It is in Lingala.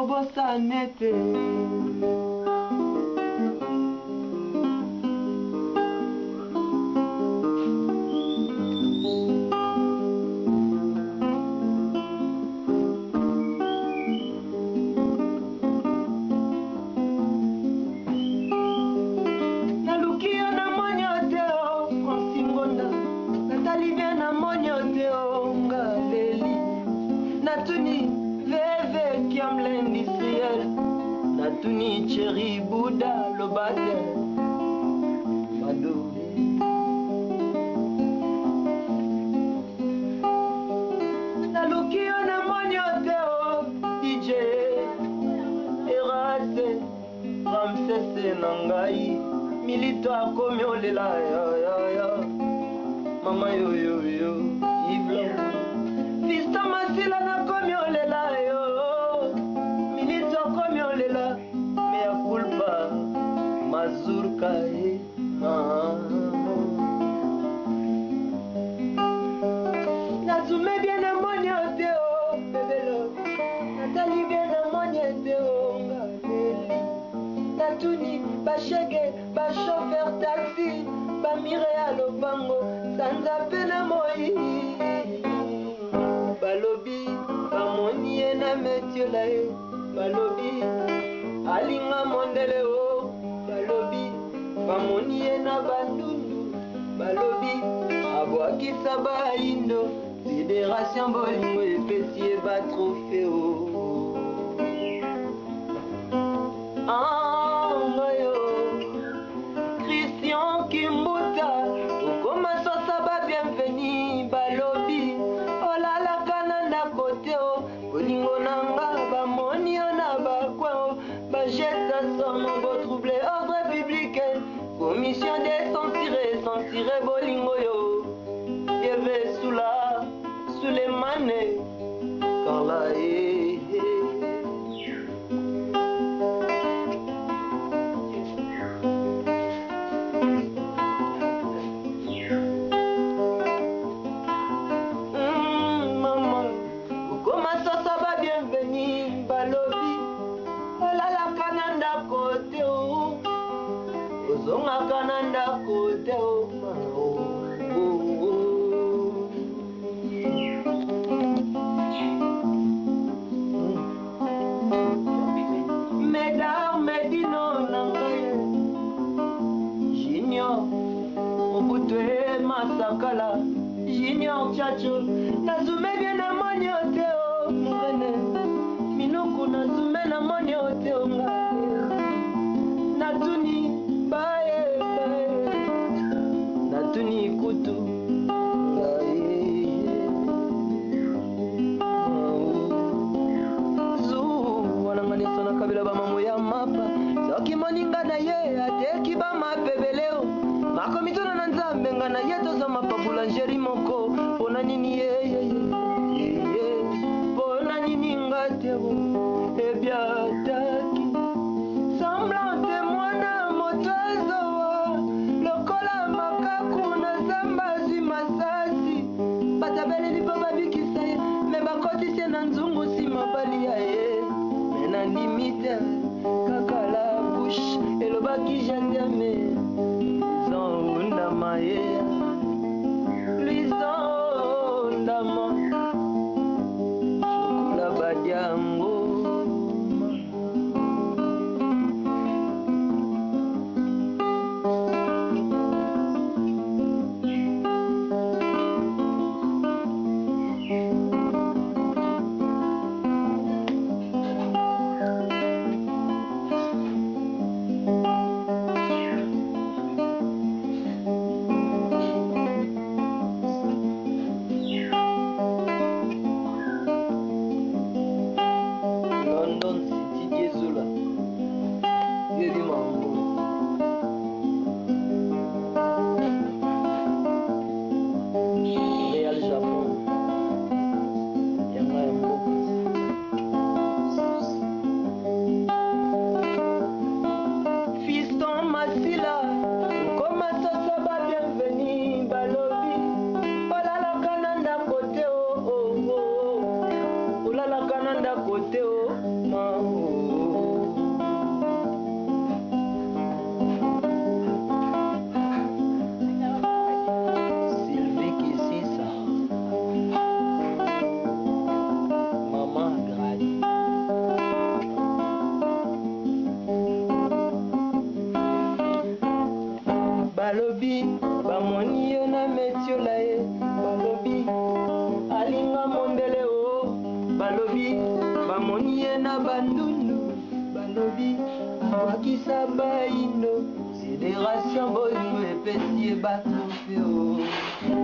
bosanete. Nalukia na monyoteo Francingonda, Natalivia na monyoteo Ngaleli, Natuni Veve Kiamle industriel, Natuni Cherry Bouddha Lobate Mado. Nalukia na monyoteo DJ Erase Ramsese Nangai, Milito akomi olela ya mama yo Yves Fista Masila na komi olela yo, Milito akomi olela mea culpa mazurka Nazume bien na monyoteo bebelo, Natali bien na monyoteo Ngaleli, Natuni bashege bashofer taxi bamire ya lopango sanza pena moi balobi bamoni ye na metiola ye balobi alinga mondele o balobi bamoni ye na bandundu balobi abwakisa baindo fédération bolingo epesi ye batrofe o Christian Kimbuta Okoma sosa ba bienvenue balobi olala kananda kote o bolingo nanga bamoni na bakwa ba jeta somo bo troubler ordre public commission de censurer bolingo yo yeve sula Sulemane Carla Zonga kananda kote o Medar Medino nangaye Junior Obutwe Masakala Junior Chacho Nazume bien na monyote o Mwene Minuku nazume na monyote o Natuni Natuni kutu Zu wananganisa na kabila ba mamu ya mapa Soki moninga na ye ateki ba mapebeleo Makomitona na nzambe nga na ye toza mapa boulangerie moko Pona nini Pona nini ngatebo Ebya taki Semblante mwana motozo Lokola makaku na zambazi masasi Batabele ni papa bikisaye Meba kotise na nzungu si mabali ya ye Mena limite kakala bush Elobaki jandeme Lison undama ye Lison undama Shukula badiango kote o balobi bamoni ye na bandundu balobi abwakisa bayindo sidération bolingo epesi ye bato mpe o